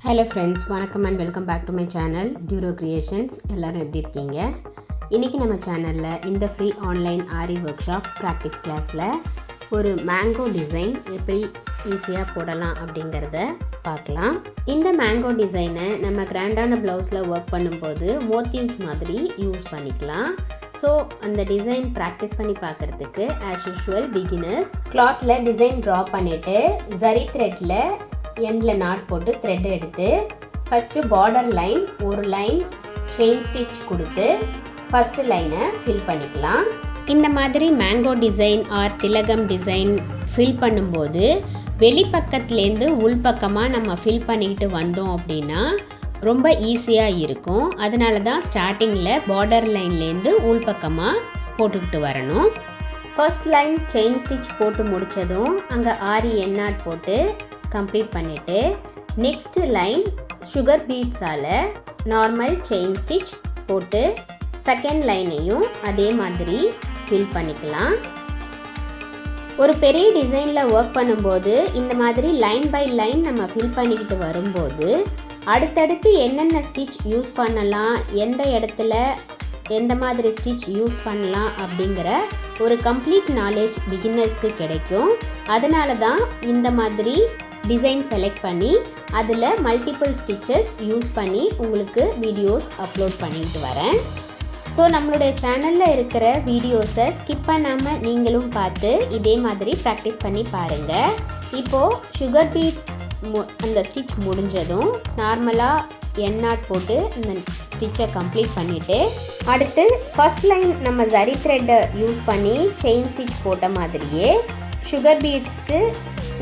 Hello friends, வணக்கம் and welcome back to my channel Duro Creations. எல்லாரும் எப்படி இருக்கீங்க? இன்னைக்கு நம்ம சேனல்ல இந்த ஃப்ரீ ஆன்லைன் ஆரி ஒர்க் ஷாப் பிராக்டிஸ் கிளாஸ்ல ஒரு மேங்கோ டிசைன் எப்படி ஈஸியா போடலாம் அப்படிங்கறத பார்க்கலாம். இந்த மேங்கோ டிசைனை நம்ம கிராண்டான ப்ளவுஸ்ல வர்க் பண்ணும்போது மோட்டிவ்ஸ் மாதிரி யூஸ் பண்ணிக்கலாம். ஸோ அந்த டிசைன் ப்ராக்டிஸ் பண்ணி பார்க்குறதுக்கு ஆஸ் யூஷுவல் பிகினர்ஸ் கிளாத்தில் டிசைன் ட்ரா பண்ணிவிட்டு ஜரி த்ரெட்டில் எண்டில் நாட் போட்டு த்ரெட் எடுத்து ஃபஸ்ட்டு பார்டர் லைன் ஒரு லைன் செயின் ஸ்டிச் கொடுத்து ஃபஸ்ட்டு லைனை ஃபில் பண்ணிக்கலாம். இந்த மாதிரி மேங்கோ டிசைன் ஆர் திலகம் டிசைன் ஃபில் பண்ணும்போது வெளிப்பக்கத்துலேருந்து உள்பக்கமாக நம்ம ஃபில் பண்ணிக்கிட்டு வந்தோம் அப்படின்னா ரொம்ப ஈஸியாக இருக்கும். அதனால தான் ஸ்டார்டிங்கில் பார்டர் லைன்லேருந்து உள்பக்கமாக போட்டுக்கிட்டு வரணும். ஃபர்ஸ்ட் லைன் செயின் ஸ்டிச் போட்டு முடித்ததும் அங்கே ஆரி எண்ணாட் போட்டு கம்ப்ளீட் பண்ணிவிட்டு நெக்ஸ்ட் லைன் சுகர் பீட்ஸால் நார்மல் செயின் ஸ்டிச் போட்டு செகண்ட் லைனையும் அதே மாதிரி ஃபில் பண்ணிக்கலாம். ஒரு பெரிய டிசைனில் ஒர்க் பண்ணும்போது இந்த மாதிரி லைன் பை லைன் நம்ம ஃபில் பண்ணிக்கிட்டு வரும்போது அடுத்தடுத்து என்னென்ன ஸ்டிச் யூஸ் பண்ணலாம், எந்த இடத்துல எந்த மாதிரி ஸ்டிச் யூஸ் பண்ணலாம் அப்படிங்கிற ஒரு கம்ப்ளீட் நாலேஜ் பிகினர்ஸ்க்கு கிடைக்கும். அதனால தான் இந்த மாதிரி டிசைன் செலக்ட் பண்ணி அதில் மல்டிபிள் ஸ்டிச்சஸ் யூஸ் பண்ணி உங்களுக்கு வீடியோஸ் அப்லோட் பண்ணிட்டு வரேன். ஸோ நம்மளுடைய சேனலில் இருக்கிற வீடியோஸை ஸ்கிப் பண்ணாமல் நீங்களும் பார்த்து இதே மாதிரி ப்ராக்டிஸ் பண்ணி பாருங்கள். இப்போது சுகர் பீட் அந்த ஸ்டிச் முடிஞ்சதும் நார்மலாக எண்ணாட் போட்டு இந்த ஸ்டிச்சை கம்ப்ளீட் பண்ணிவிட்டு அடுத்து ஃபஸ்ட் லைன் நம்ம ஜரி த்ரெட்டை யூஸ் பண்ணி செயின் ஸ்டிச் போட்ட மாதிரியே சுகர் பீட்ஸ்க்கு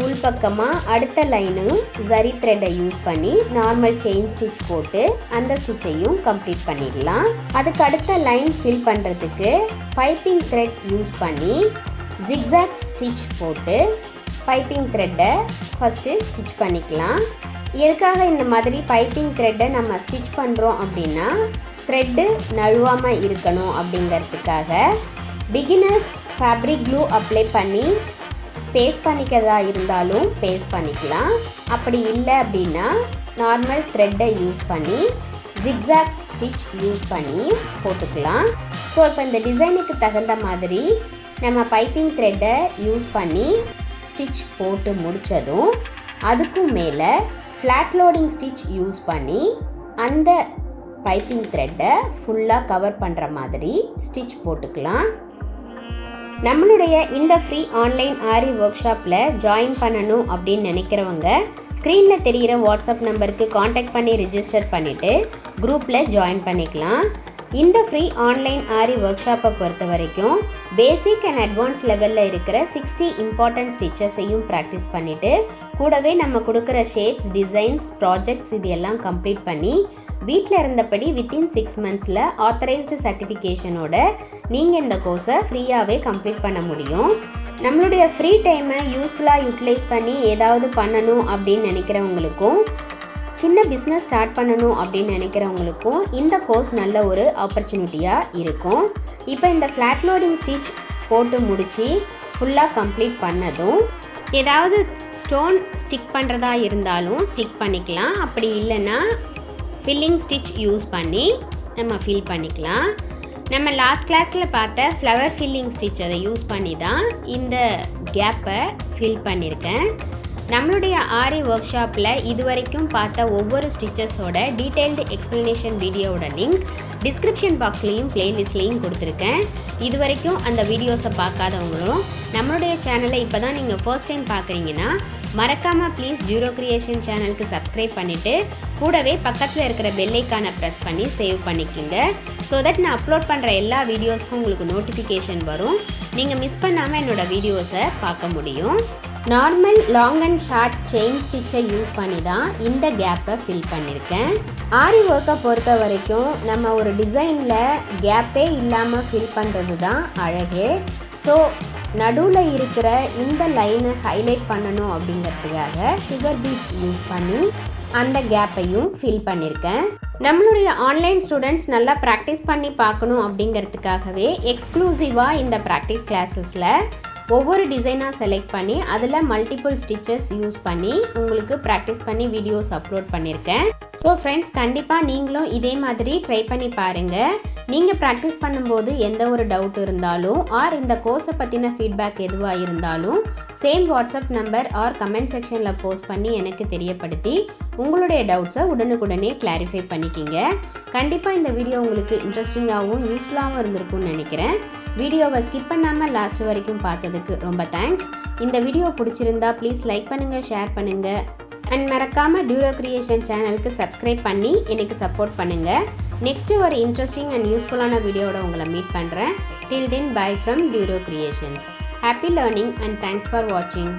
உள்பக்கமாக அடுத்த லைனும் ஜரி த்ரெட்டை யூஸ் பண்ணி நார்மல் செயின் ஸ்டிச் போட்டு அந்த ஸ்டிச்சையும் கம்ப்ளீட் பண்ணிடலாம். அதுக்கு அடுத்த லைன் ஃபில் பண்ணுறதுக்கு பைப்பிங் த்ரெட் யூஸ் பண்ணி ஜிக்ஸாக் ஸ்டிச் போட்டு பைப்பிங் த்ரெட்டை ஃபஸ்ட்டு ஸ்டிச் பண்ணிக்கலாம். எதுக்காக இந்த மாதிரி பைப்பிங் த்ரெட்டை நம்ம ஸ்டிச் பண்ணுறோம் அப்படின்னா த்ரெட்டு நழுவாமல் இருக்கணும் அப்படிங்கிறதுக்காக. பிகினர்ஸ் ஃபேப்ரிக் க்ளூ அப்ளை பண்ணி பேஸ்ட் பண்ணிக்கிறதா இருந்தாலும் பேஸ்ட் பண்ணிக்கலாம். அப்படி இல்லை அப்படின்னா நார்மல் த்ரெட்டை யூஸ் பண்ணி ஜிக்ஸாக் ஸ்டிச் யூஸ் பண்ணி போட்டுக்கலாம். ஸோ இப்போ இந்த டிசைனுக்கு தகுந்த மாதிரி நம்ம பைப்பிங் த்ரெட்டை யூஸ் பண்ணி ஸ்டிச் போட்டு முடித்ததும் அதுக்கும் மேலே ஃப்ளாட் லோடிங் ஸ்டிச் யூஸ் பண்ணி அந்த பைப்பிங் த்ரெட்டை ஃபுல்லாக கவர் பண்ணுற மாதிரி ஸ்டிச் போட்டுக்கலாம். நம்மளுடைய இந்த ஃப்ரீ ஆன்லைன் ஆரி ஒர்க் ஷாப்பில் ஜாயின் பண்ணணும் அப்படின்னு நினைக்கிறவங்க ஸ்க்ரீனில் தெரிகிற வாட்ஸ்அப் நம்பருக்கு காண்டாக்ட் பண்ணி ரிஜிஸ்டர் பண்ணிவிட்டு குரூப்பில் ஜாயின் பண்ணிக்கலாம். இந்த ஃப்ரீ ஆன்லைன் ஆரி ஒர்க் ஷாப்பை பொறுத்த வரைக்கும் பேசிக் அண்ட் அட்வான்ஸ் லெவலில் இருக்கிற 60 இம்பார்ட்டன்ட் ஸ்டிச்சஸையும் ப்ராக்டிஸ் பண்ணிவிட்டு கூடவே நம்ம கொடுக்குற ஷேப்ஸ், டிசைன்ஸ், ப்ராஜெக்ட்ஸ் இது எல்லாம் கம்ப்ளீட் பண்ணி வீட்டில் இருந்தபடி வித்தின் 6 மந்த்ஸில் ஆத்தரைஸ்டு சர்டிஃபிகேஷனோட நீங்கள் இந்த கோர்ஸை ஃப்ரீயாகவே கம்ப்ளீட் பண்ண முடியும். நம்மளுடைய ஃப்ரீ டைமை யூஸ்ஃபுல்லாக யூட்டிலைஸ் பண்ணி ஏதாவது பண்ணணும் அப்படின்னு நினைக்கிறவங்களுக்கும் சின்ன பிஸ்னஸ் ஸ்டார்ட் பண்ணணும் அப்படின்னு நினைக்கிறவங்களுக்கும் இந்த கோர்ஸ் நல்ல ஒரு ஆப்பர்ச்சுனிட்டியாக இருக்கும். இப்போ இந்த ஃப்ளாட் லோடிங் ஸ்டிச் போட்டு முடித்து ஃபுல்லாக கம்ப்ளீட் பண்ணதும் ஏதாவது ஸ்டோன் ஸ்டிக் பண்ணுறதா இருந்தாலும் ஸ்டிக் பண்ணிக்கலாம். அப்படி இல்லைன்னா ஃபில்லிங் ஸ்டிச் யூஸ் பண்ணி நம்ம ஃபில் பண்ணிக்கலாம். நம்ம லாஸ்ட் கிளாஸில் பார்த்த ஃப்ளவர் ஃபில்லிங் ஸ்டிச் அதை யூஸ் பண்ணி தான் இந்த கேப்பை ஃபில் பண்ணியிருக்கேன். நம்மளுடைய ஆரி ஒர்க் ஷாப்பில் இதுவரைக்கும் பார்த்த ஒவ்வொரு ஸ்டிச்சஸோட டீட்டெயில்டு எக்ஸ்ப்ளனேஷன் வீடியோவோட லிங்க் டிஸ்கிரிப்ஷன் பாக்ஸ்லேயும் ப்ளேலிஸ்ட்லேயும் கொடுத்துருக்கேன். இது வரைக்கும் அந்த வீடியோஸை பார்க்காதவங்களும் நம்மளுடைய சேனலை இப்போ தான் நீங்கள் ஃபர்ஸ்ட் டைம் பார்க்குறீங்கன்னா மறக்காமல் ப்ளீஸ் ஜீரோ கிரியேஷன் சேனலுக்கு சப்ஸ்கிரைப் பண்ணிவிட்டு கூடவே பக்கத்தில் இருக்கிற பெல் ஐக்கானை ப்ரெஸ் பண்ணி சேவ் பண்ணிக்கோங்க. ஸோ தட் நான் அப்லோட் பண்ணுற எல்லா வீடியோஸ்க்கும் உங்களுக்கு நோட்டிஃபிகேஷன் வரும். நீங்கள் மிஸ் பண்ணாமல் என்னோடய வீடியோஸை பார்க்க முடியும். Normal long and short chain ஸ்டிச்சை யூஸ் பண்ணி தான் இந்த கேப்பை ஃபில் பண்ணியிருக்கேன். ஆரி ஒர்க்கை பொறுத்த வரைக்கும் நம்ம ஒரு டிசைனில் கேப்பே இல்லாமல் ஃபில் பண்ணுறது தான் அழகு. ஸோ நடுவில் இருக்கிற இந்த லைனை ஹைலைட் பண்ணணும் அப்படிங்கிறதுக்காக சுகர் பீட்ஸ் யூஸ் பண்ணி அந்த கேப்பையும் ஃபில் பண்ணியிருக்கேன். நம்மளுடைய ஆன்லைன் ஸ்டூடெண்ட்ஸ் நல்லா ப்ராக்டிஸ் பண்ணி பார்க்கணும் அப்படிங்கிறதுக்காகவே எக்ஸ்க்ளூசிவாக இந்த ப்ராக்டிஸ் கிளாஸஸில் ஒவ்வொரு டிசைனாக செலக்ட் பண்ணி அதில் மல்டிபிள் ஸ்டிச்சஸ் யூஸ் பண்ணி உங்களுக்கு ப்ராக்டிஸ் பண்ணி வீடியோஸ் அப்லோட் பண்ணியிருக்கேன். ஸோ ஃப்ரெண்ட்ஸ், கண்டிப்பாக நீங்களும் இதே மாதிரி ட்ரை பண்ணி பாருங்கள். நீங்கள் ப்ராக்டிஸ் பண்ணும்போது எந்த ஒரு டவுட் இருந்தாலும் ஆர் இந்த கோர்ஸை பற்றின ஃபீட்பேக் எதுவாக இருந்தாலும் same WhatsApp number or comment செக்ஷனில் போஸ்ட் பண்ணி எனக்கு தெரியப்படுத்தி உங்களுடைய டவுட்ஸை உடனுக்குடனே கிளாரிஃபை பண்ணிக்கிங்க. கண்டிப்பாக இந்த வீடியோ உங்களுக்கு இன்ட்ரெஸ்டிங்காகவும் யூஸ்ஃபுல்லாகவும் இருந்திருக்கும்னு நினைக்கிறேன். வீடியோவை ஸ்கிப் பண்ணாமல் லாஸ்ட் வரைக்கும் பார்த்ததுக்கு ரொம்ப தேங்க்ஸ். இந்த வீடியோ பிடிச்சிருந்தா ப்ளீஸ் லைக் பண்ணுங்கள், ஷேர் பண்ணுங்கள் அண்ட் மறக்காமல் டியூரோ கிரியேஷன் சேனலுக்கு சப்ஸ்கிரைப் பண்ணி எனக்கு சப்போர்ட் பண்ணுங்கள். நெக்ஸ்ட்டு ஒரு இன்ட்ரெஸ்டிங் அண்ட் யூஸ்ஃபுல்லான வீடியோவோட உங்களை மீட் பண்ணுறேன். Till then, bye from Duro creations. Happy learning and thanks for வாட்சிங்.